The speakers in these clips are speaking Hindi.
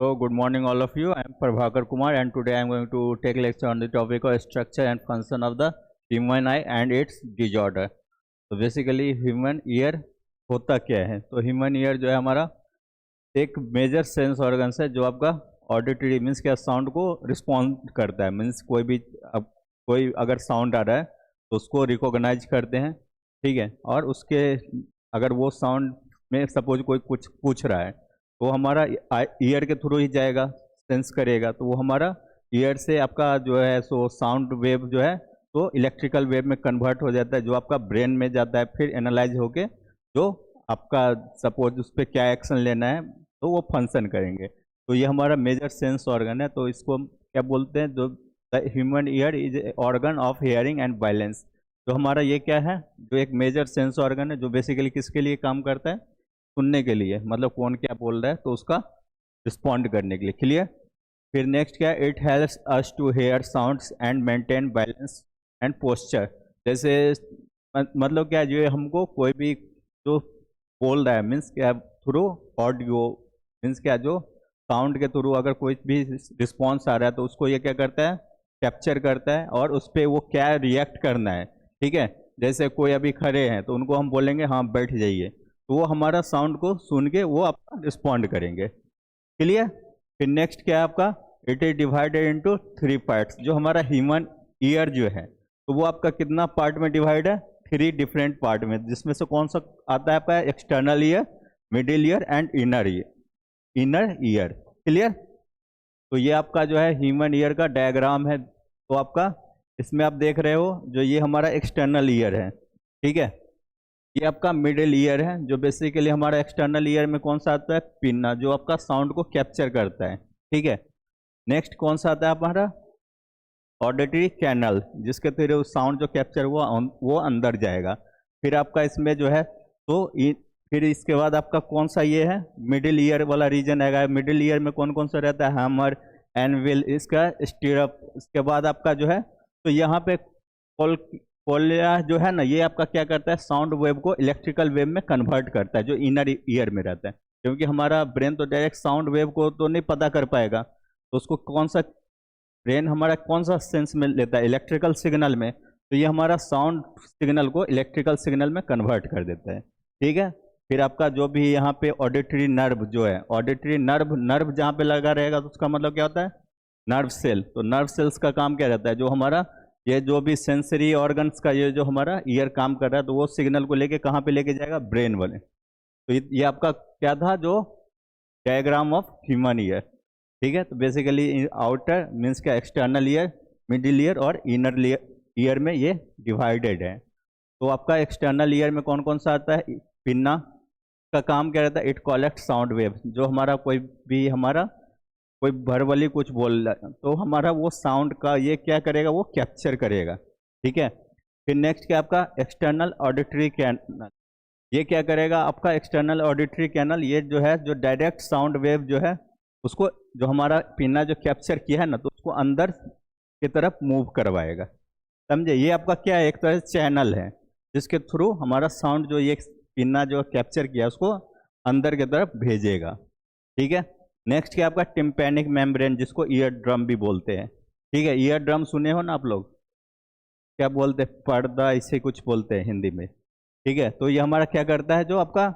So, good morning, all of you. I am Prabhakar Kumar, and today I am going to take lecture on the topic of structure and function of the human eye and its disorder. तो बेसिकली ह्यूमन ईयर होता क्या है? तो ह्यूमन ईयर जो है हमारा एक मेजर सेंस ऑर्गन्स है जो आपका ऑडिटरी मीन्स क्या साउंड को रिस्पॉन्ड करता है। मीन्स कोई भी अब कोई अगर साउंड आ रहा है तो उसको रिकॉग्नाइज करते हैं, ठीक है। और उसके अगर वो साउंड में सपोज कोई कुछ पूछ रहा है वो हमारा ईयर के थ्रू ही जाएगा, सेंस करेगा। तो वो हमारा ईयर से आपका जो है सो साउंड वेव जो है तो इलेक्ट्रिकल वेव में कन्वर्ट हो जाता है, जो आपका ब्रेन में जाता है, फिर एनालाइज होके जो आपका सपोज उस पर क्या एक्शन लेना है तो वो फंक्शन करेंगे। तो ये हमारा मेजर सेंस ऑर्गन है। तो इसको हम क्या बोलते हैं? जो human ear is organ of hearing and balance. तो हमारा ये क्या है? जो एक मेजर सेंस ऑर्गन है जो बेसिकली किसके लिए काम करता है? सुनने के लिए, मतलब कौन क्या बोल रहा है तो उसका रिस्पॉन्ड करने के लिए। क्लियर? फिर नेक्स्ट क्या है? It helps us to hear sounds and maintain balance and posture. जैसे मतलब क्या, जो हमको कोई भी जो बोल रहा है मीन्स क्या थ्रू ऑडियो, मीन्स क्या जो साउंड के थ्रू अगर कोई भी रिस्पॉन्स आ रहा है तो उसको ये क्या करता है? कैप्चर करता है और उस पर वो क्या रिएक्ट करना है, ठीक है। जैसे कोई अभी खड़े हैं तो उनको हम बोलेंगे हाँ बैठ जाइए, तो वो हमारा साउंड को सुन के वो आपका रिस्पॉन्ड करेंगे। क्लियर? फिर नेक्स्ट क्या है आपका? It is divided into 3 parts. जो हमारा ह्यूमन ईयर जो है तो वो आपका कितना पार्ट में डिवाइड है? 3 डिफरेंट पार्ट में, जिसमें से कौन सा आता है आपका? External ear, middle ear and inner ear. Inner ear. Clear? तो ये आपका जो है ह्यूमन ईयर का डायग्राम है। तो आपका इसमें आप देख रहे हो जो ये हमारा एक्सटर्नल ईयर है, ठीक है। ये आपका मिडिल ईयर है, जो बेसिकली हमारा एक्सटर्नल ईयर में कौन सा आता है? पिन्ना, जो आपका साउंड को कैप्चर करता है, ठीक है। नेक्स्ट कौन सा आता है हमारा? ऑडिटरी कैनल, जिसके थ्रू साउंड जो कैप्चर हुआ वो अंदर जाएगा। फिर आपका इसमें जो है तो फिर इसके बाद आपका कौन सा ये है? मिडिल ईयर वाला रीजन आएगा। मिडिल ईयर में कौन कौन सा रहता है? हैमर, एनविल, इसका स्टीरअप। इसके बाद आपका जो है तो यहाँ पे कोलिया जो है ना, ये आपका क्या करता है? साउंड वेव को इलेक्ट्रिकल वेव में कन्वर्ट करता है, जो इनर ईयर में रहता है। क्योंकि हमारा ब्रेन तो डायरेक्ट साउंड वेव को तो नहीं पता कर पाएगा, तो उसको कौन सा ब्रेन हमारा कौन सा सेंस में लेता है? इलेक्ट्रिकल सिग्नल में। तो ये हमारा साउंड सिग्नल को इलेक्ट्रिकल सिग्नल में कन्वर्ट कर देता है, ठीक है। फिर आपका जो भी यहाँ पे ऑडिटरी नर्व जो है, ऑडिटरी नर्व, नर्व जहाँ पे लगा रहेगा तो उसका मतलब क्या होता है? Nerve cell. तो नर्व सेल्स का काम क्या रहता है? जो हमारा ये जो भी सेंसरी ऑर्गन्स का ये जो हमारा ईयर काम कर रहा है तो वो सिग्नल को लेके कहाँ पे लेके जाएगा? ब्रेन वाले। तो ये आपका क्या था? जो डायग्राम ऑफ ह्यूमन ईयर, ठीक है। तो बेसिकली आउटर मीन्स क्या? एक्सटर्नल ईयर, मिडिल ईयर और इनर ईयर में ये डिवाइडेड है। तो आपका एक्सटर्नल ईयर में कौन कौन सा आता है? पिन्ना का काम क्या रहता है? It collect sound wave. जो हमारा कोई भी हमारा कोई वर्बली कुछ बोल रहा है तो हमारा वो साउंड का ये क्या करेगा? वो कैप्चर करेगा, ठीक है। फिर नेक्स्ट क्या आपका? External auditory canal. ये क्या करेगा? आपका एक्सटर्नल ऑडिटरी कैनल ये जो है जो डायरेक्ट साउंड वेव जो है उसको, जो हमारा पिन्ना जो कैप्चर किया है ना, तो उसको अंदर की तरफ मूव करवाएगा। समझे? ये आपका क्या है? एक तरह से चैनल है जिसके थ्रू हमारा साउंड जो ये पिन्ना जो कैप्चर किया उसको अंदर की तरफ भेजेगा, ठीक है। नेक्स्ट क्या आपका? टिम्पैनिक मेम्ब्रेन, जिसको ईयर ड्रम भी बोलते हैं, ठीक है। ईयर ड्रम सुने हो ना आप लोग? क्या बोलते हैं? पर्दा, इसे कुछ बोलते हैं हिंदी में, ठीक है। तो ये हमारा क्या करता है? जो आपका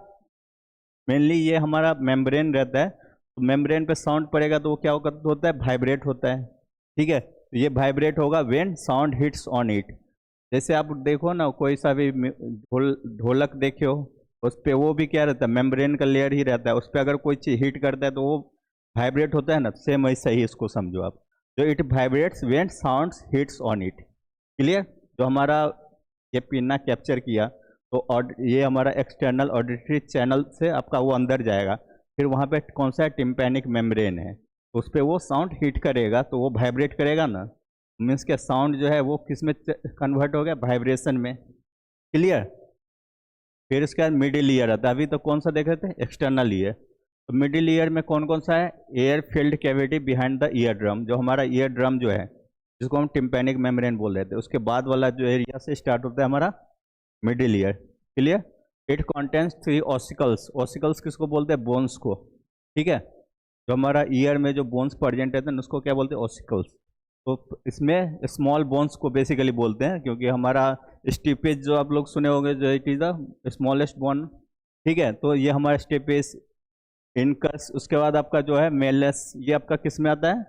मेनली ये हमारा मेम्ब्रेन रहता है, तो मेम्ब्रेन पे साउंड पड़ेगा तो वो क्या होता है? वाइब्रेट होता है, ठीक है। तो ये वाइब्रेट होगा when sound hits on it. जैसे आप देखो ना कोई सा भी ढोलक देखे हो, उस पर वो भी क्या रहता है? मेम्ब्रेन का लेयर ही रहता है। उस पर अगर कोई चीज हिट करता है तो वो वाइब्रेट होता है ना, सेम वैसा ही इसको समझो आप। जो it vibrates when sounds hits on it. Clear? जो हमारा ये पिन्ना कैप्चर किया तो ये हमारा एक्सटर्नल ऑडिटरी चैनल से आपका वो अंदर जाएगा। फिर वहाँ पे कौन सा टिम्पैनिक मेम्ब्रेन है, उस पर वो साउंड हिट करेगा तो वो वाइब्रेट करेगा ना। मीन्स क्या? साउंड जो है वो किस में कन्वर्ट हो गया? वाइब्रेशन में। क्लियर? फिर इसके बाद मिडिल ईयर आता है। अभी तो कौन सा देख रहे थे? External ear. तो मिडिल ईयर में कौन कौन सा है? Air field cavity behind the ear drum. जो हमारा ईयर ड्रम जो है जिसको हम टिम्पैनिक मेम्ब्रेन बोल रहे थे, उसके बाद वाला जो एरिया से स्टार्ट होता है हमारा middle ear. Clear? It contains 3 ossicles. Ossicles किसको बोलते हैं? बोन्स को, ठीक है। जो हमारा ईयर में जो बोन्स प्रेजेंट रहते हैं उसको क्या बोलते हैं, ऑसिकल्स। तो इसमें स्मॉल बोन्स को बेसिकली बोलते हैं, क्योंकि हमारा स्टीपेज जो आप लोग सुने होंगे, जो it is the smallest bone, ठीक है। तो ये हमारा स्टीपेज, इनकस, उसके बाद आपका जो है मेलस, ये आपका किस में आता है,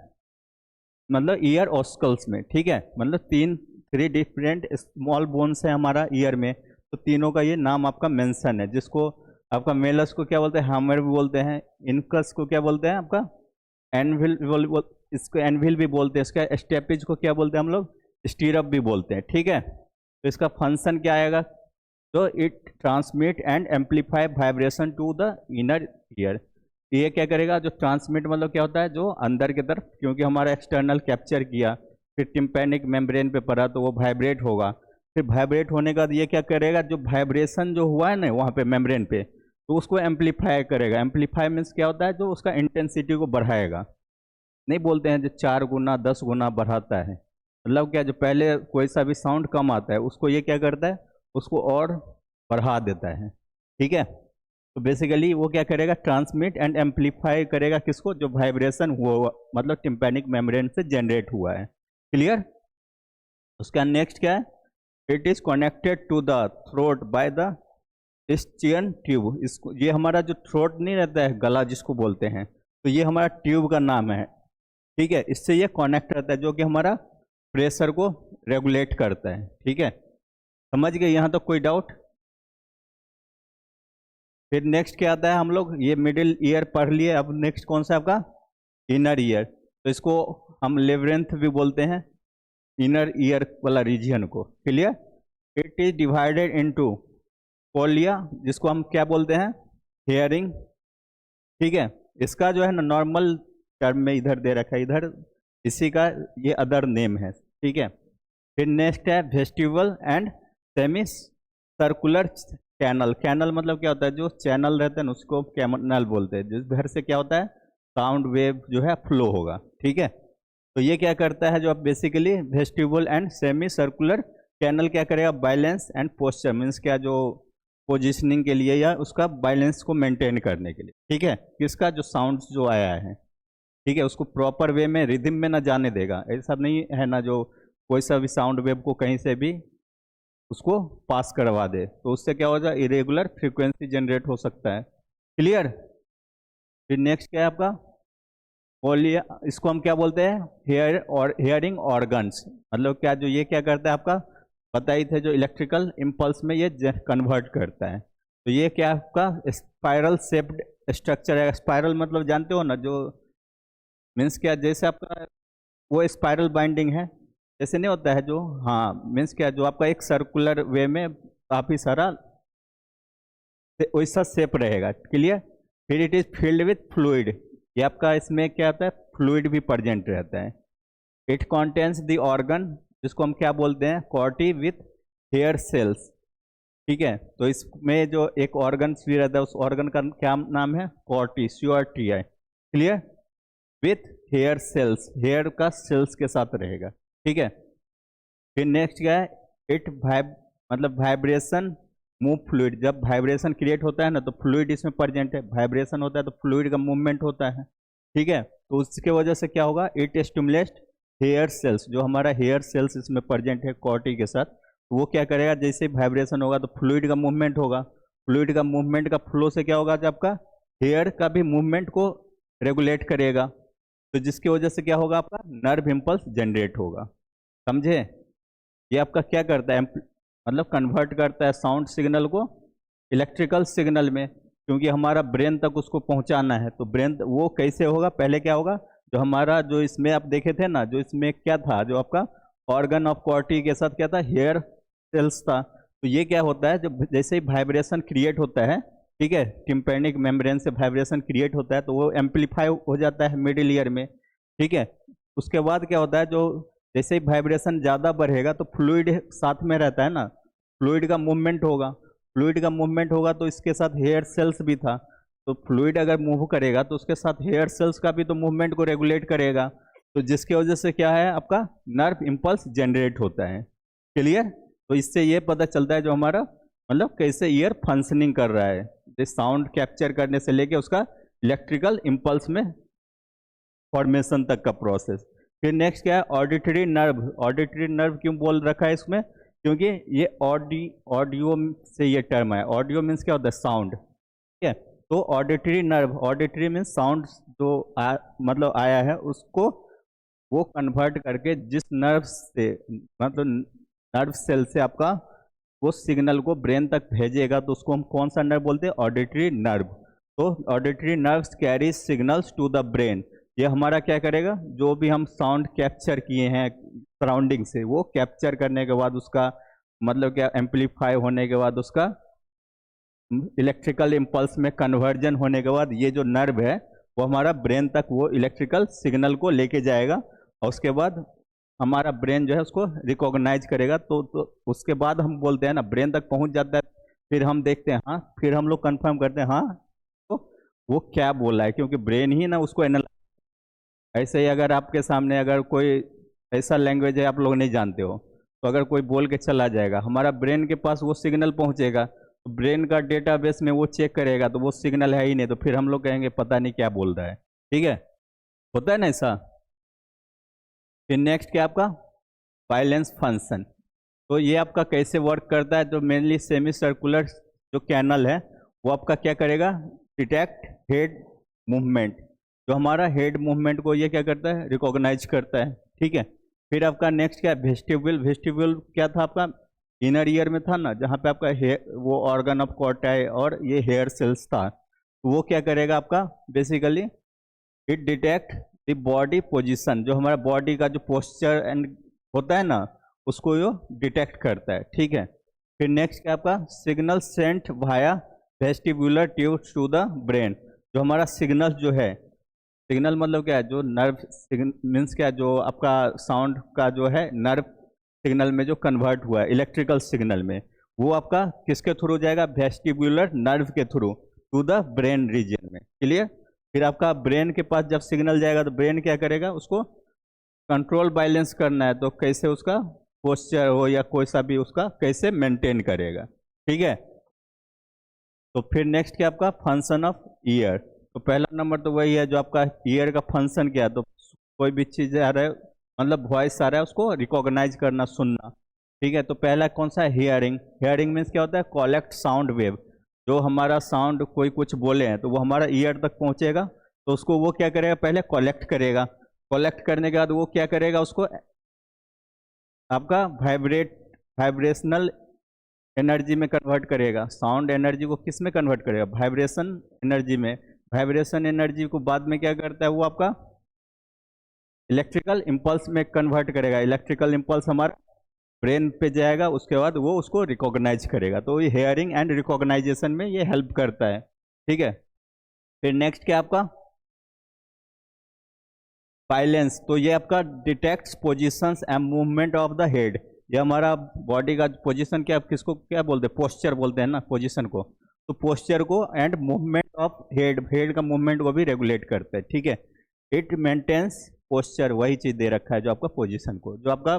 मतलब ईयर ऑस्कल्स में, ठीक है। मतलब 3 डिफरेंट स्मॉल बोन्स है हमारा ईयर में, तो तीनों का ये नाम आपका मेंशन है, जिसको आपका मेलस को क्या बोलते हैं, हैमर भी बोलते हैं, इनकस को क्या बोलते हैं आपका एनविल, इसको एनविल भी बोलते हैं, इसका स्टेपेज को क्या बोलते हैं हम लोग, स्टीरअप भी बोलते हैं, ठीक है। तो इसका फंक्शन क्या आएगा, तो it transmit and amplify vibration to the inner ear. ये क्या करेगा, जो ट्रांसमिट मतलब क्या होता है, जो अंदर की तरफ, क्योंकि हमारा एक्सटर्नल कैप्चर किया, फिर टिम्पैनिक मेम्ब्रेन पे पड़ा तो वो वाइब्रेट होगा, फिर वाइब्रेट होने के बाद ये क्या करेगा, जो वाइब्रेशन जो हुआ है ना वहाँ पे मेम्ब्रेन पे, तो उसको एम्पलीफाई करेगा। एम्पलीफाई मीन्स क्या होता है, जो उसका इंटेंसिटी को बढ़ाएगा। नहीं बोलते हैं जो 4 गुना 10 गुना बढ़ाता है, मतलब क्या, जो पहले कोई सा भी साउंड कम आता है उसको ये क्या करता है, उसको और बढ़ा देता है, ठीक है। तो बेसिकली वो क्या करेगा, ट्रांसमिट एंड एम्पलीफाई करेगा किसको, जो वाइब्रेशन हुआ मतलब टिम्पैनिक मेम्ब्रेन से जनरेट हुआ है, क्लियर। उसका नेक्स्ट क्या है, it is connected to the throat by the Eustachian tube. इसको, ये हमारा जो थ्रोट नहीं रहता है, गला जिसको बोलते हैं, तो ये हमारा ट्यूब का नाम है, ठीक है। इससे ये कनेक्ट रहता है, जो कि हमारा प्रेशर को रेगुलेट करता है, ठीक है। समझ गए यहाँ तक, कोई डाउट। फिर नेक्स्ट क्या आता है, हम लोग ये मिडिल ईयर पढ़ लिए, अब नेक्स्ट कौन सा आपका, इनर ईयर। तो इसको हम लेवरेंथ भी बोलते हैं, इनर ईयर वाला रीजन को, clear. It is divided into Koliya, जिसको हम क्या बोलते हैं, हेयरिंग, ठीक है। इसका जो है ना नॉर्मल टर्म में इधर दे रखा है, इधर इसी का ये अदर नेम है, ठीक है। फिर नेक्स्ट है vestibule and semi circular canal. Canal मतलब क्या होता है, जो चैनल रहता है ना उसको कैनल बोलते हैं, जिस भर से क्या होता है, साउंड वेव जो है फ्लो होगा, ठीक है। तो ये क्या करता है, जो आप basically vestibule and semi circular canal क्या करेगा, बैलेंस एंड पोस्चर, मीन्स क्या, जो पोजिशनिंग के लिए या उसका बैलेंस को मेंटेन करने के लिए, ठीक है। किसका, जो साउंड जो आया है, ठीक है, उसको प्रॉपर वे में रिदम में ना जाने देगा। ऐसा नहीं है ना, जो कोई सा भी साउंड वेव को कहीं से भी उसको पास करवा दे, तो उससे क्या हो जाए, इरेगुलर फ्रीक्वेंसी जनरेट हो सकता है, क्लियर। फिर नेक्स्ट क्या है आपका, बोलिए, इसको हम क्या बोलते हैं, हेयर और हेयरिंग ऑर्गन्स। मतलब क्या, जो ये क्या करता है आपका, पता ही थे, जो इलेक्ट्रिकल इम्पल्स में ये कन्वर्ट करता है। तो ये क्या आपका स्पाइरल शेप्ड स्ट्रक्चर है। स्पाइरल मतलब जानते हो ना, जो मीन्स क्या, जैसे आपका वो स्पाइरल बाइंडिंग है, जैसे नहीं होता है जो, हाँ, मीन्स क्या, जो आपका एक सर्कुलर वे में काफ़ी सारा वैसा शेप रहेगा, क्लियर। फिर it is filled with fluid, ये आपका इसमें क्या आता है, फ्लूइड भी प्रेजेंट रहता है। इट कॉन्टेन्स द ऑर्गन, जिसको हम क्या बोलते हैं, कॉर्टी विथ हेयर सेल्स, ठीक है। तो इसमें जो एक ऑर्गन भी रहता है, उस ऑर्गन का क्या नाम है, Corti, CORTI, clear, with hair cells, hair का सेल्स के साथ रहेगा, ठीक है। फिर नेक्स्ट क्या है, इट मतलब वाइब्रेशन मूव फ्लूइड, जब वाइब्रेशन क्रिएट होता है ना, तो फ्लूइड इसमें प्रेजेंट है, वाइब्रेशन होता है तो फ्लूइड का मूवमेंट होता है, ठीक है। तो उसके वजह से क्या होगा, इट स्टिमुलेट हेयर सेल्स, जो हमारा हेयर सेल्स इसमें प्रेजेंट है कॉर्टी के साथ, तो वो क्या करेगा, जैसे वाइब्रेशन होगा तो फ्लूइड का मूवमेंट होगा, फ्लूइड का मूवमेंट का फ्लो से क्या होगा, जब आपका हेयर का भी मूवमेंट को रेगुलेट करेगा, तो जिसकी वजह से क्या होगा, आपका नर्व इम्पल्स जनरेट होगा, समझे। ये आपका क्या करता है, मतलब कन्वर्ट करता है साउंड सिग्नल को इलेक्ट्रिकल सिग्नल में, क्योंकि हमारा ब्रेन तक उसको पहुंचाना है। तो ब्रेन वो कैसे होगा, पहले क्या होगा, जो हमारा, जो इसमें आप देखे थे ना, जो इसमें क्या था, जो आपका ऑर्गन ऑफ कॉर्टी के साथ क्या था, हेयर सेल्स था। तो ये क्या होता है, जब जैसे ही वाइब्रेशन क्रिएट होता है, ठीक है, टिम्पैनिक मेम्ब्रेन से वाइब्रेशन क्रिएट होता है, तो वो एम्पलीफाई हो जाता है मिडिल ईयर में, ठीक है। उसके बाद क्या होता है, जो जैसे ही वाइब्रेशन ज़्यादा बढ़ेगा तो फ्लूइड साथ में रहता है ना, फ्लूइड का मूवमेंट होगा, फ्लूइड का मूवमेंट होगा तो इसके साथ हेयर सेल्स भी था, तो फ्लूइड अगर मूव करेगा तो उसके साथ हेयर सेल्स का भी तो मूवमेंट को रेगुलेट करेगा, तो जिसकी वजह से क्या है, आपका नर्व इम्पल्स जनरेट होता है, क्लियर। तो इससे ये पता चलता है जो हमारा मतलब कैसे ईयर फंक्शनिंग कर रहा है, जिस साउंड कैप्चर करने से लेके उसका इलेक्ट्रिकल इम्पल्स में फॉर्मेशन तक का प्रोसेस। फिर नेक्स्ट क्या है, ऑडिटरी नर्व। ऑडिटरी नर्व क्यों बोल रखा है इसमें, क्योंकि ये ऑडियो से ये टर्म है। ऑडियो मीन्स क्या होता है, साउंड, ठीक है। तो auditory nerve, auditory means sound जो मतलब आया है उसको वो कन्वर्ट करके जिस नर्व से मतलब नर्व सेल से आपका वो सिग्नल को ब्रेन तक भेजेगा तो उसको हम कौन सा नर्व बोलते हैं, ऑडिटरी नर्व। तो auditory nerves carry signals to the brain. ये हमारा क्या करेगा, जो भी हम साउंड कैप्चर किए हैं सराउंडिंग से वो कैप्चर करने के बाद उसका मतलब क्या एम्पलीफाई होने के बाद उसका इलेक्ट्रिकल इम्पल्स में कन्वर्जन होने के बाद ये जो नर्व है वो हमारा ब्रेन तक वो इलेक्ट्रिकल सिग्नल को लेके जाएगा और उसके बाद हमारा ब्रेन जो है उसको रिकॉग्नाइज करेगा। तो उसके बाद हम बोलते हैं ना ब्रेन तक पहुंच जाता है, फिर हम देखते हैं हाँ, फिर हम लोग कंफर्म करते हैं हाँ तो वो क्या बोल रहा है, क्योंकि ब्रेन ही ना उसको एनालाइज। ऐसे ही अगर आपके सामने अगर कोई ऐसा लैंग्वेज है आप लोग नहीं जानते हो तो अगर कोई बोल के चला जाएगा हमारा ब्रेन के पास वो सिग्नल पहुंचेगा, तो ब्रेन का डेटाबेस में वो चेक करेगा तो वो सिग्नल है ही नहीं, तो फिर हम लोग कहेंगे पता नहीं क्या बोल रहा है, ठीक है, होता है ना ऐसा। फिर नेक्स्ट क्या आपका बाइलेंस फंक्शन। तो ये आपका कैसे वर्क करता है, जो मेनली सेमी सर्कुलर जो कैनल है वो आपका क्या करेगा, डिटेक्ट हेड मूवमेंट। जो हमारा हेड मूवमेंट को ये क्या करता है, रिकॉग्नाइज करता है, ठीक है। फिर आपका नेक्स्ट क्या है, वेस्टिब्यूल। वेस्टिब्यूल क्या था आपका, इनर ईयर में था ना, जहाँ पे आपका वो ऑर्गन ऑफ कॉर्टाई और ये हेयर सेल्स था। तो वो क्या करेगा आपका basically, it detect the body position. जो हमारा बॉडी का जो पोस्चर एंड होता है ना उसको ये डिटेक्ट करता है, ठीक है। फिर नेक्स्ट क्या आपका signal sent via vestibular tube to the brain. जो हमारा सिग्नल जो है, सिग्नल मतलब क्या है, जो नर्व मीन्स क्या है, जो आपका साउंड का जो है नर्व सिग्नल में जो कन्वर्ट हुआ है इलेक्ट्रिकल सिग्नल में, वो आपका किसके थ्रू जाएगा, वेस्टिब्यूलर नर्व के through to the brain region में, क्लियर। फिर आपका ब्रेन के पास जब सिग्नल जाएगा तो ब्रेन क्या करेगा, उसको कंट्रोल बैलेंस करना है, तो कैसे उसका पोस्चर हो या कोई सा भी उसका कैसे मेंटेन करेगा, ठीक है। तो फिर नेक्स्ट क्या आपका फंक्शन ऑफ ईयर। तो पहला नंबर तो वही है जो आपका ईयर का फंक्शन क्या है, तो कोई भी चीज़ आ रहा है मतलब वॉइस आ रहा है उसको रिकॉग्नाइज करना, सुनना, ठीक है। तो पहला कौन सा है, हियरिंग। हियरिंग मीन्स क्या होता है, कलेक्ट साउंड वेव। जो हमारा साउंड कोई कुछ बोले हैं तो वो हमारा ईयर तक पहुंचेगा, तो उसको वो क्या करेगा, पहले कलेक्ट करेगा। कलेक्ट करने के बाद वो क्या करेगा, उसको आपका वाइब्रेशनल एनर्जी में कन्वर्ट करेगा। साउंड एनर्जी को किस में कन्वर्ट करेगा, वाइब्रेशन एनर्जी में। वाइब्रेशन एनर्जी को बाद में क्या करता है, वो आपका इलेक्ट्रिकल इम्पल्स में कन्वर्ट करेगा। इलेक्ट्रिकल इम्पल्स हमारा ब्रेन पे जाएगा, उसके बाद वो उसको रिकॉग्नाइज करेगा। तो ये हेयरिंग एंड रिकॉग्नाइजेशन में ये हेल्प करता है, ठीक है। फिर नेक्स्ट क्या आपका बाइलेंस। तो ये आपका detects positions and movement of the head. ये हमारा बॉडी का पोजीशन क्या, किसको क्या बोलते हैं, पोस्चर बोलते हैं ना पोजीशन को। तो पोस्चर को and movement of head, head का मूवमेंट को भी रेगुलेट करता है, ठीक है। इट मेंटेन्स पोस्चर, वही चीज दे रखा है जो आपका पोजीशन को। जो आपका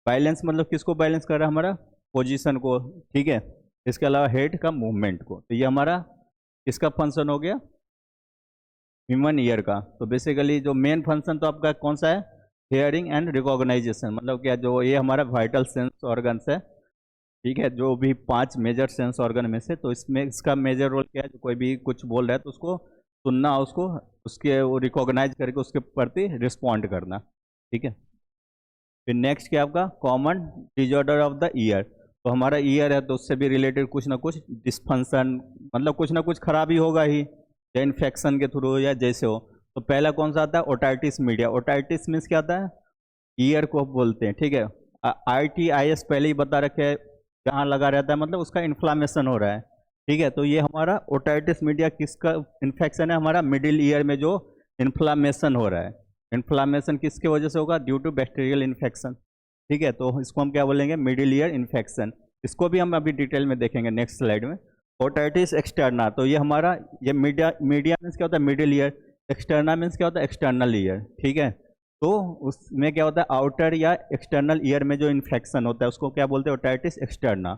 बैलेंस मतलब किसको बैलेंस कर रहा है, हमारा पोजीशन को, ठीक है। इसके अलावा हेड का मूवमेंट को। तो ये हमारा किसका फंक्शन हो गया, ह्यूमन ईयर का। तो बेसिकली जो मेन फंक्शन तो आपका कौन सा है, हियरिंग एंड रिकॉग्नाइजेशन। मतलब क्या, जो ये हमारा वाइटल सेंस ऑर्गन्स है, ठीक है, जो भी 5 मेजर सेंस ऑर्गन में से। तो इसमें इसका मेजर रोल क्या है, जो कोई भी कुछ बोल रहा है तो उसको सुनना, उसको उसके वो रिकॉग्नाइज करके उसके प्रति रिस्पॉन्ड करना, ठीक है। फिर नेक्स्ट क्या आपका common disorder of the year. तो हमारा ईयर है तो उससे भी रिलेटेड कुछ ना कुछ डिस्फंक्शन, मतलब कुछ ना कुछ खराबी होगा ही, या इन्फेक्शन के थ्रू या जैसे हो। तो पहला कौन सा आता है, ओटाइटिस मीडिया। ओटाइटिस मीन्स क्या आता है, ईयर को बोलते हैं, ठीक है। ITIS पहले ही बता रखे है, जहाँ लगा रहता है मतलब उसका इन्फ्लामेशन हो रहा है, ठीक है। तो ये हमारा ओटाइटिस मीडिया किसका इन्फेक्शन है, हमारा मिडिल ईयर में जो इन्फ्लामेशन हो रहा है। इन्फ्लामेशन किसके वजह से होगा, ड्यू टू बैक्टीरियल इन्फेक्शन, ठीक है। तो इसको हम क्या बोलेंगे, मिडिल ईयर इन्फेक्शन। इसको भी हम अभी डिटेल में देखेंगे नेक्स्ट स्लाइड में। ओटाइटिस एक्सटर्ना, तो ये हमारा ये मीडिया मीन्स क्या होता है, मिडिल ईयर। एक्सटर्ना मीन्स क्या होता है, एक्सटर्नल ईयर, ठीक है। तो उसमें क्या होता है, आउटर या एक्सटर्नल ईयर में जो इन्फेक्शन होता है उसको क्या बोलते हैं, otitis externa.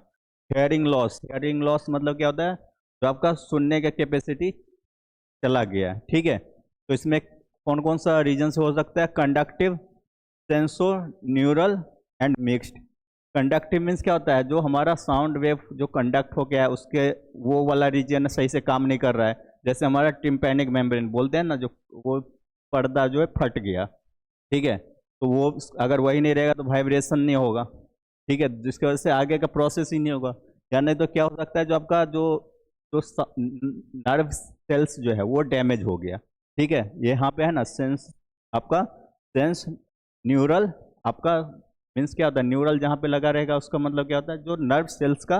Hearing loss, hearing loss मतलब क्या होता है, जो आपका सुनने का कैपेसिटी चला गया, ठीक है। तो इसमें कौन कौन सा रीजन से हो सकता है? Conductive, sensorineural and mixed. Conductive means क्या होता है? जो हमारा साउंड वेव जो कंडक्ट हो गया है उसके वो वाला रीजन सही से काम नहीं कर रहा है। जैसे हमारा टिम्पैनिक मेम्ब्रेन बोलते हैं ना, जो वो पर्दा जो है फट गया, ठीक है, तो वो अगर वही नहीं रहेगा तो वाइब्रेशन नहीं होगा, ठीक है, जिसकी वजह से आगे का प्रोसेस ही नहीं होगा। या नहीं तो क्या हो सकता है, जो आपका जो जो नर्व सेल्स जो है वो डैमेज हो गया, ठीक है, ये यहाँ पे है ना सेंस, आपका सेंस न्यूरल, आपका मीन्स क्या होता है? न्यूरल जहाँ पे लगा रहेगा उसका मतलब क्या होता है? जो नर्व सेल्स का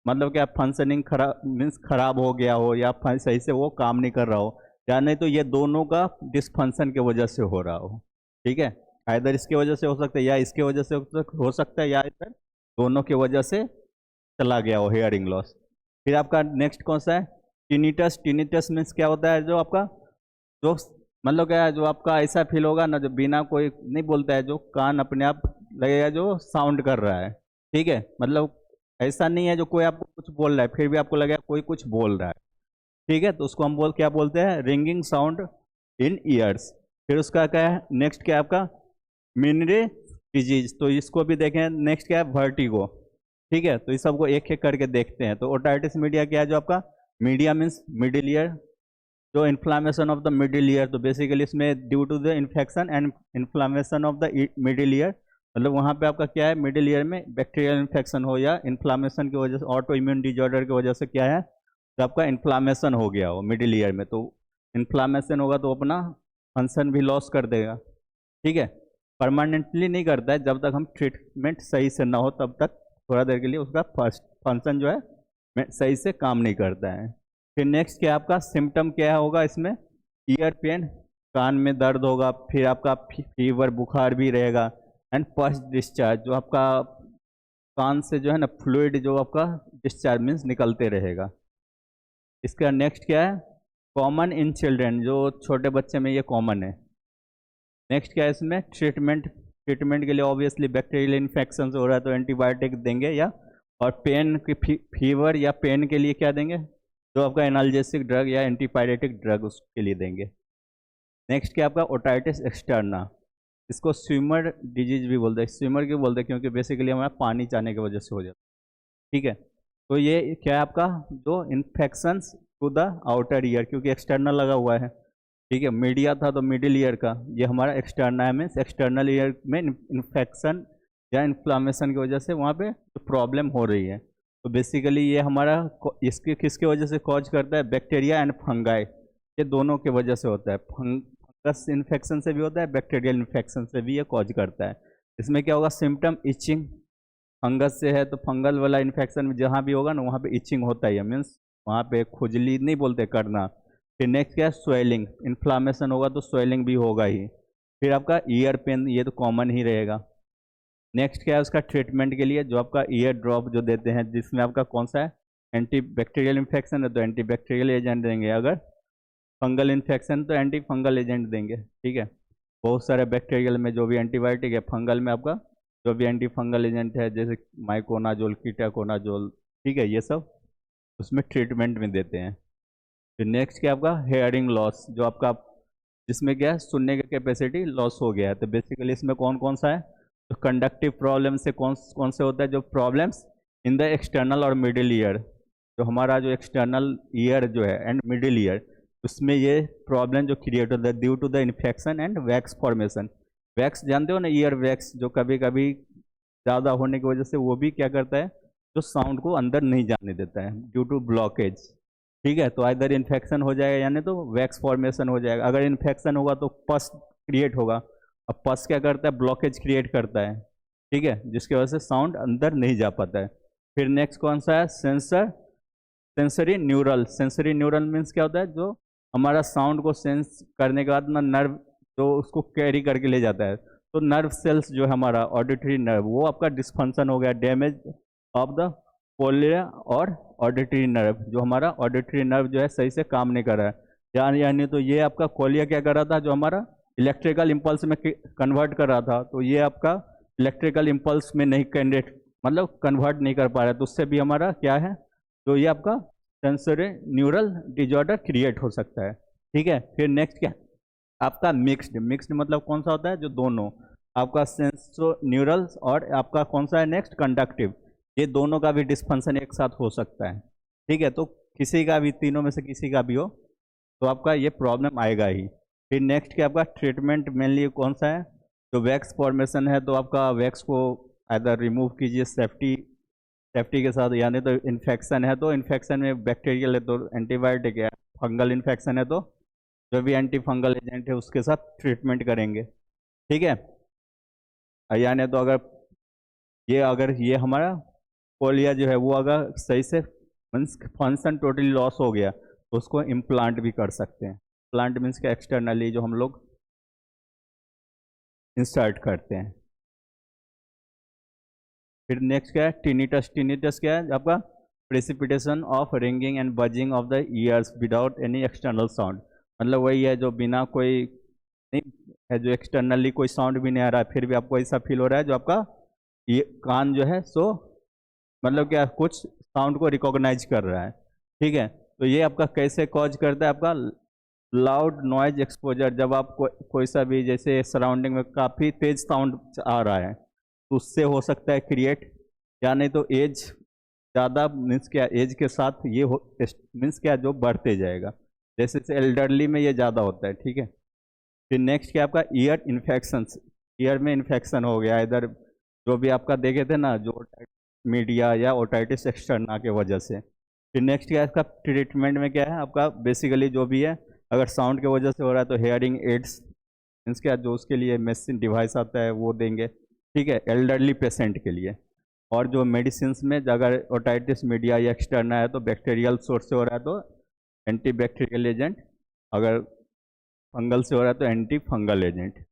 मतलब क्या फंक्शनिंग खराब मीन्स खराब हो गया हो या सही से वो काम नहीं कर रहा हो, या नहीं तो ये दोनों का डिसफंक्शन की वजह से हो रहा हो, ठीक है, इधर इसके वजह से हो सकता है या इसके वजह से हो सकता है या इधर दोनों की वजह से चला गया हो हेयरिंग लॉस। फिर आपका नेक्स्ट कौन सा है? टिनिटस। टिनिटस मीन्स क्या होता है? जो आपका जो मतलब क्या है, जो आपका ऐसा फील होगा ना, जो बिना कोई नहीं बोलता है, जो कान अपने आप लगेगा जो साउंड कर रहा है, ठीक है, मतलब ऐसा नहीं है जो कोई आपको कुछ बोल रहा है फिर भी आपको लगेगा कोई कुछ बोल रहा है, ठीक है, तो उसको हम क्या बोलते हैं? Ringing sound in years. फिर उसका क्या है नेक्स्ट? क्या है आपका? मिनरे डिजीज। तो इसको भी देखें। नेक्स्ट क्या है? वर्टिगो, ठीक है, तो इस सबको एक एक करके देखते हैं। तो ओटाइटिस मीडिया क्या है? जो आपका मीडिया मीन्स मिडिल ईयर, जो inflammation of the middle ear, तो बेसिकली इसमें due to the infection and inflammation of the middle ear, मतलब वहाँ पे आपका क्या है? मिडिल ईयर में बैक्टीरियल इन्फेक्शन हो या इन्फ्लामेशन की वजह से, ऑटो इम्यून डिजॉर्डर की वजह से क्या है, तो आपका इन्फ्लामेशन हो गया हो मिडिल ईयर में, तो इन्फ्लामेशन होगा तो अपना फंक्शन भी लॉस कर देगा, ठीक है, परमानेंटली नहीं करता है, जब तक हम ट्रीटमेंट सही से ना हो तब तक थोड़ा देर के लिए उसका फर्स्ट फंक्शन जो है सही से काम नहीं करता है। फिर नेक्स्ट क्या आपका सिम्टम क्या होगा इसमें? ईयर पेन, कान में दर्द होगा, फिर आपका फीवर बुखार भी रहेगा, एंड पस्ट डिस्चार्ज, जो आपका कान से जो है ना फ्लूइड जो आपका डिस्चार्ज मीन्स निकलते रहेगा। इसका नेक्स्ट क्या है? कॉमन इन चिल्ड्रेन, जो छोटे बच्चे में ये कॉमन है। नेक्स्ट क्या है इसमें? ट्रीटमेंट। ट्रीटमेंट के लिए ऑब्वियसली बैक्टीरियल इन्फेक्शन हो रहा है तो एंटीबायोटिक देंगे, या और पेन की फीवर या पेन के लिए क्या देंगे? जो आपका एनाल्जेसिक ड्रग या एंटीपायरेटिक ड्रग उसके लिए देंगे। नेक्स्ट क्या आपका? ओटाइटिस एक्सटर्ना, इसको स्विमर डिजीज भी बोलते हैं। स्विमर क्यों बोलते हैं? क्योंकि बेसिकली हमारा पानी जाने की वजह से हो जाता है, ठीक है, तो ये क्या है आपका? जो infections to the outer ear, क्योंकि एक्सटर्नल लगा हुआ है, ठीक है, मीडिया था तो मिडिल ईयर का, ये हमारा एक्सटर्नल है, मीन्स एक्सटर्नल ईयर में इन्फेक्शन या इन्फ्लामेशन की वजह से वहाँ पे प्रॉब्लम हो रही है। तो बेसिकली ये हमारा इसके किसके वजह से कॉज करता है? बैक्टीरिया एंड फंगाई, ये दोनों के वजह से होता है। फंगस इन्फेक्शन से भी होता है, बैक्टीरियल इन्फेक्शन से भी ये कॉज करता है। इसमें क्या होगा? सिम्टम इचिंग, फंगस से है तो फंगल वाला इन्फेक्शन में जहाँ भी होगा ना वहाँ पे इचिंग होता ही है, मीन्स वहाँ पे खुजली नहीं बोलते, करना। फिर नेक्स्ट क्या है? स्वेलिंग, इन्फ्लामेशन होगा तो स्वेलिंग भी होगा ही। फिर आपका ईयर पेन, ये तो कॉमन ही रहेगा। नेक्स्ट क्या है उसका ट्रीटमेंट के लिए? जो आपका ईयर ड्रॉप जो देते हैं, जिसमें आपका कौन सा है? एंटी बैक्टीरियल इन्फेक्शन है तो एंटी बैक्टीरियल एजेंट देंगे, अगर फंगल इन्फेक्शन तो एंटी फंगल एजेंट देंगे, ठीक है, बहुत सारे बैक्टीरियल में जो भी एंटीबायोटिक है, फंगल में आपका जो भी एंटी फंगल एजेंट है जैसे माइकोनाजोल, कीटाकोनाजोल, ठीक है, ये सब उसमें ट्रीटमेंट में देते हैं। फिर नेक्स्ट क्या आपका? हेयरिंग लॉस, जो आपका जिसमें क्या है? सुनने की कैपेसिटी लॉस हो गया है, तो बेसिकली इसमें कौन कौन सा है? तो कंडक्टिव प्रॉब्लम से कौन कौन से होता है? जो प्रॉब्लम्स इन द एक्सटर्नल और मिडिल ईयर, जो हमारा जो एक्सटर्नल ईयर जो है एंड मिडिल ईयर, उसमें ये प्रॉब्लम जो क्रिएट होता है due to the infection and wax formation. Wax जानते हो ना, ईयर वैक्स, जो कभी कभी ज़्यादा होने की वजह से वो भी क्या करता है? जो साउंड को अंदर नहीं जाने देता है ड्यू टू ब्लॉकेज, ठीक है, तो इधर इन्फेक्शन हो जाएगा यानी तो वैक्स फॉर्मेशन हो जाएगा। अगर इन्फेक्शन होगा तो पस क्रिएट होगा, अब पस क्या करता है? ब्लॉकेज क्रिएट करता है, ठीक है, जिसकी वजह से साउंड अंदर नहीं जा पाता है। फिर नेक्स्ट कौन सा है? Sensory neural. Sensory neural means क्या होता है? जो हमारा साउंड को सेंस करने के बाद ना नर्व जो उसको कैरी करके ले जाता है, तो नर्व सेल्स जो है हमारा ऑडिटरी नर्व, वो आपका डिस्फंक्शन हो गया, डैमेज ऑफ द कोलिया और ऑडिटरी नर्व, जो हमारा ऑडिटरी नर्व जो है सही से काम नहीं कर रहा है, यानी तो ये आपका कोलिया क्या कर रहा था? जो हमारा इलेक्ट्रिकल इम्पल्स में कन्वर्ट कर रहा था, तो ये आपका इलेक्ट्रिकल इम्पल्स में नहीं मतलब कन्वर्ट नहीं कर पा रहा है, तो उससे भी हमारा क्या है? तो ये आपका सेंसरी न्यूरल डिजॉर्डर क्रिएट हो सकता है, ठीक है। फिर नेक्स्ट क्या? आपका मिक्स्ड मिक्स्ड मतलब कौन सा होता है, जो दोनों आपका सेंसो न्यूरल्स और आपका कौन सा है नेक्स्ट कंडक्टिव, ये दोनों का भी डिस्फंक्शन एक साथ हो सकता है। ठीक है, तो किसी का भी तीनों में से किसी का भी हो तो आपका ये प्रॉब्लम आएगा ही। फिर नेक्स्ट क्या आपका ट्रीटमेंट मेनली कौन सा है, जो वैक्स फॉर्मेशन है तो आपका वैक्स को इधर रिमूव कीजिए सेफ्टी सेफ्टी के साथ, यानी तो इन्फेक्शन है तो इन्फेक्शन में बैक्टीरियल है तो एंटीबायोटिक है, फंगल इन्फेक्शन है तो जो भी एंटी फंगल एजेंट है उसके साथ ट्रीटमेंट करेंगे। ठीक है, यानी तो अगर ये हमारा पोलिया जो है वो अगर सही से मीन्स फंक्शन टोटली लॉस हो गया तो उसको इम्प्लांट भी कर सकते हैं। प्लांट मीन्स के एक्सटर्नली जो हम लोग इंसर्ट करते हैं। फिर नेक्स्ट क्या है टिनिटस, टिनिटस क्या है आपका precipitation of ringing and buzzing of the years without any external sound, मतलब वही है जो बिना कोई नहीं है, जो एक्सटर्नली कोई साउंड भी नहीं आ रहा है फिर भी आपको ऐसा फील हो रहा है जो आपका ये कान जो है सो मतलब क्या कुछ साउंड को रिकॉग्नाइज कर रहा है। ठीक है, तो ये आपका कैसे कॉज करता है, आपका लाउड नॉइज एक्सपोजर, जब आप कोई सा भी जैसे सराउंडिंग में काफ़ी तेज साउंड आ रहा है तो उससे हो सकता है क्रिएट, या नहीं तो एज ज़्यादा मीन्स क्या एज के साथ ये हो मीन्स क्या जो बढ़ते जाएगा, जैसे एल्डरली में ये ज़्यादा होता है। ठीक है, फिर नेक्स्ट क्या आपका ईयर इन्फेक्शन, ईयर में इन्फेक्शन हो गया इधर, जो भी आपका देखे थे ना जो मीडिया या ओटाइटिस एक्सटर्ना के वजह से। फिर नेक्स्ट क्या है इसका ट्रीटमेंट में क्या है आपका बेसिकली जो भी है, अगर साउंड की वजह से हो रहा है तो हेयरिंग एड्स मीन्स क्या जो उसके लिए मेडिसिन डिवाइस आता है वो देंगे। ठीक है, एल्डरली पेशेंट के लिए। और जो मेडिसिन में अगर ओटाइटिस मीडिया या एक्सटर्ना है तो बैक्टीरियल सोर्स से हो रहा है तो एंटी बैक्टीरियल एजेंट, अगर फंगल से हो रहा है तो एंटी फंगल एजेंट।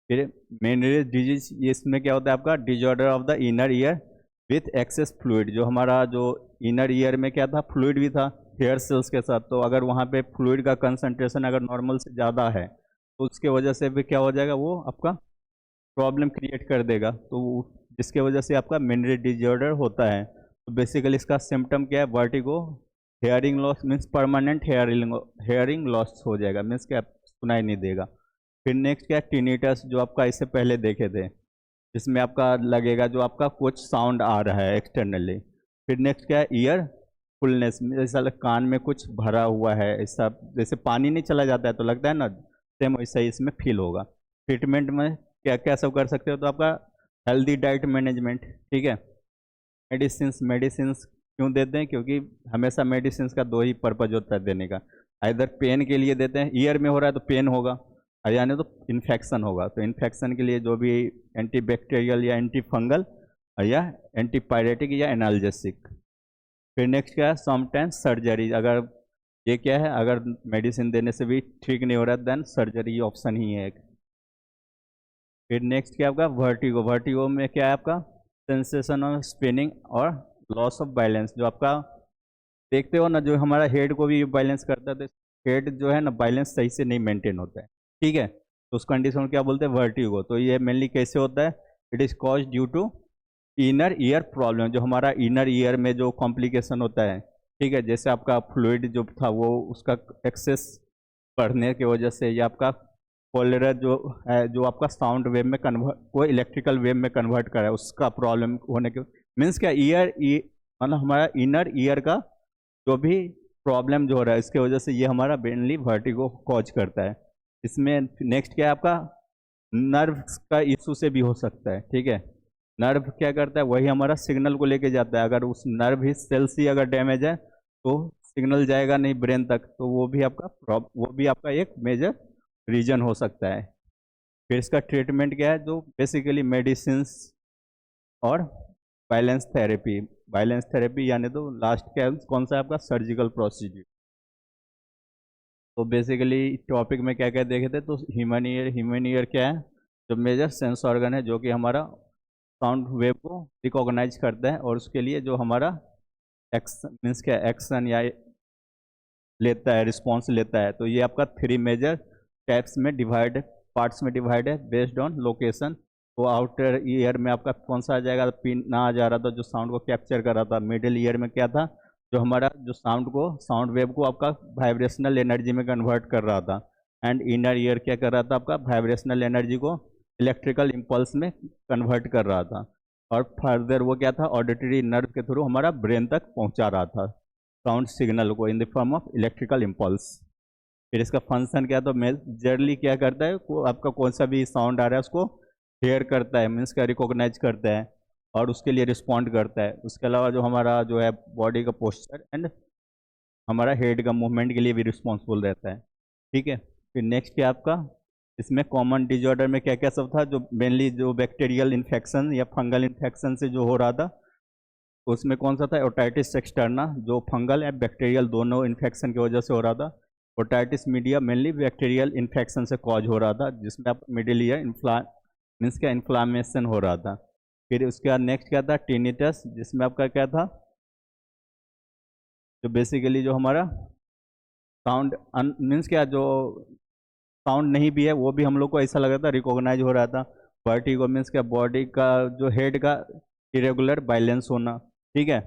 फिर मेनियस डिजीज, ये इसमें क्या होता है आपका disorder of the inner year with access fluid, जो हमारा जो इनर ईयर में क्या था फ्लूइड भी था हेयर सेल्स के साथ, तो अगर वहाँ पे फ्लूइड का कंसंट्रेशन अगर नॉर्मल से ज़्यादा है तो उसके वजह से भी क्या हो जाएगा वो आपका प्रॉब्लम क्रिएट कर देगा, तो जिसके वजह से आपका मेनियस डिजॉर्डर होता है। तो बेसिकली इसका सिम्टम क्या है vertigo, hearing loss means permanent hearing loss हो जाएगा, मीन्स क्या सुनाई नहीं देगा। फिर नेक्स्ट क्या है टिनिटस, जो आपका इससे पहले देखे थे, जिसमें आपका लगेगा जो आपका कुछ साउंड आ रहा है एक्सटर्नली। फिर नेक्स्ट क्या है ईयर फुलनेस, जैसा कान में कुछ भरा हुआ है, ऐसा जैसे पानी नहीं चला जाता है तो लगता है ना, सेम वैसा ही इसमें फील होगा। ट्रीटमेंट में क्या क्या सब कर सकते हो, तो आपका हेल्दी डाइट मैनेजमेंट। ठीक है, मेडिसिन क्यों देते हैं, क्योंकि हमेशा मेडिसिन का दो ही पर्पज होता है देने का, इधर पेन के लिए देते हैं, ईयर में हो रहा है तो पेन होगा, यानी तो इन्फेक्शन होगा तो इन्फेक्शन के लिए जो भी एंटी बैक्टीरियल या एंटी फंगल या एंटीपायरेटिक या एनाल्जेसिक। फिर नेक्स्ट क्या है समटाइम्स सर्जरी, अगर ये क्या है अगर मेडिसिन देने से भी ठीक नहीं हो रहा देन सर्जरी ऑप्शन ही है एक। फिर नेक्स्ट क्या आपका वर्टिगो, वर्टिगो में क्या है आपका सेंसेशन ऑफ स्पिनिंग और लॉस ऑफ बैलेंस, जो आपका देखते हो ना जो हमारा हेड को भी बैलेंस करता है, तो हेड जो है ना बैलेंस सही से नहीं मेंटेन होता है। ठीक है, तो उस कंडीशन को क्या बोलते हैं वर्टिगो। तो ये मेनली कैसे होता है, it is cause due to inner ear problem, जो हमारा इनर ईयर में जो कॉम्प्लिकेशन होता है। ठीक है, जैसे आपका फ्लूइड जो था वो उसका एक्सेस बढ़ने की वजह से, या आपका कोलेरा जो है जो आपका साउंड वेव में कन्वर्ट को इलेक्ट्रिकल वेव में कन्वर्ट करा है उसका प्रॉब्लम होने के मीन्स क्या ईयर मतलब हमारा इनर ईयर का जो भी प्रॉब्लम जो हो रहा है इसके वजह से ये हमारा मेनली वर्टिगो कॉज करता है। इसमें नेक्स्ट क्या है आपका नर्व का इशू से भी हो सकता है। ठीक है, नर्व क्या करता है वही हमारा सिग्नल को लेके जाता है, अगर उस नर्व ही सेल्स ही अगर डैमेज है तो सिग्नल जाएगा नहीं ब्रेन तक, तो वो भी आपका एक मेजर रीजन हो सकता है। फिर इसका ट्रीटमेंट क्या है, जो बेसिकली मेडिसिन और बैलेंस थेरेपी यानी तो लास्ट क्या कौन सा है आपका सर्जिकल प्रोसीड्यूर। तो बेसिकली टॉपिक में क्या क्या देखे थे, तो ह्यूमन ईयर क्या है, जो मेजर सेंस ऑर्गन है जो कि हमारा साउंड वेव को रिकॉग्नाइज करता है और उसके लिए जो हमारा एक्शन मीन्स क्या एक्शन या लेता है रिस्पॉन्स लेता है। तो ये आपका थ्री मेजर टाइप्स में डिवाइड पार्ट्स में डिवाइड है बेस्ड ऑन लोकेशन। तो आउटर ईयर में आपका कौन सा आ जाएगा, पिन ना आ जा रहा था जो साउंड को कैप्चर कर रहा था। मिडिल ईयर में क्या था, जो हमारा जो साउंड वेव को आपका वाइब्रेशनल एनर्जी में कन्वर्ट कर रहा था। एंड इनर ईयर क्या कर रहा था आपका, वाइब्रेशनल एनर्जी को इलेक्ट्रिकल इम्पल्स में कन्वर्ट कर रहा था, और फर्दर वो क्या था, ऑडिटरी नर्व के थ्रू हमारा ब्रेन तक पहुंचा रहा था साउंड सिग्नल को in the form of electrical impulse. फिर इसका फंक्शन क्या, तो मेजरली क्या करता है, आपका कौन सा भी साउंड आ रहा है उसको हेयर करता है, मीन्स का रिकॉग्नाइज करता है और उसके लिए रिस्पॉन्ड करता है। उसके अलावा जो हमारा जो है बॉडी का पोस्चर एंड हमारा हेड का मूवमेंट के लिए भी रिस्पॉन्सिबल रहता है। ठीक है, फिर नेक्स्ट क्या आपका, इसमें कॉमन डिजॉर्डर में क्या क्या सब था, जो मेनली जो बैक्टीरियल इन्फेक्शन या फंगल इन्फेक्शन से जो हो रहा था, तो उसमें कौन सा था, ओटाइटिस एक्सटर्ना, जो फंगल या बैक्टीरियल दोनों इन्फेक्शन की वजह से हो रहा था। Otitis media mainly bacterial infection से कॉज हो रहा था, जिसमें आप मिडिल ईयर मीन्स का इन्फ्लामेशन हो रहा था। फिर उसके बाद नेक्स्ट क्या था, टिनिटस, जिसमें आपका क्या था, जो बेसिकली जो हमारा साउंड मीन्स क्या, जो साउंड नहीं भी है वो भी हम लोग को ऐसा लगा था रिकॉग्नाइज हो रहा था। वर्टिगो मीन्स क्या, बॉडी का जो हेड का इरेगुलर बैलेंस होना। ठीक है,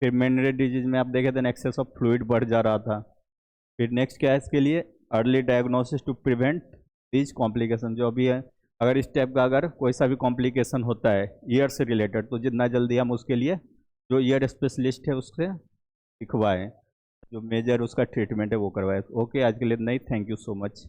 फिर मेनरे डिजीज में आप देखे थे एक्सेस ऑफ फ्लूइड बढ़ जा रहा था। फिर नेक्स्ट क्या है इसके लिए, early diagnosis to prevent these complication, जो अभी है अगर इस टाइप का अगर कोई सा भी कॉम्प्लिकेशन होता है ईयर से रिलेटेड, तो जितना जल्दी हम उसके लिए जो ईयर स्पेशलिस्ट है उससे दिखवाएं, जो मेजर उसका ट्रीटमेंट है वो करवाएं। ओके, आज के लिए नहीं, थैंक यू सो मच।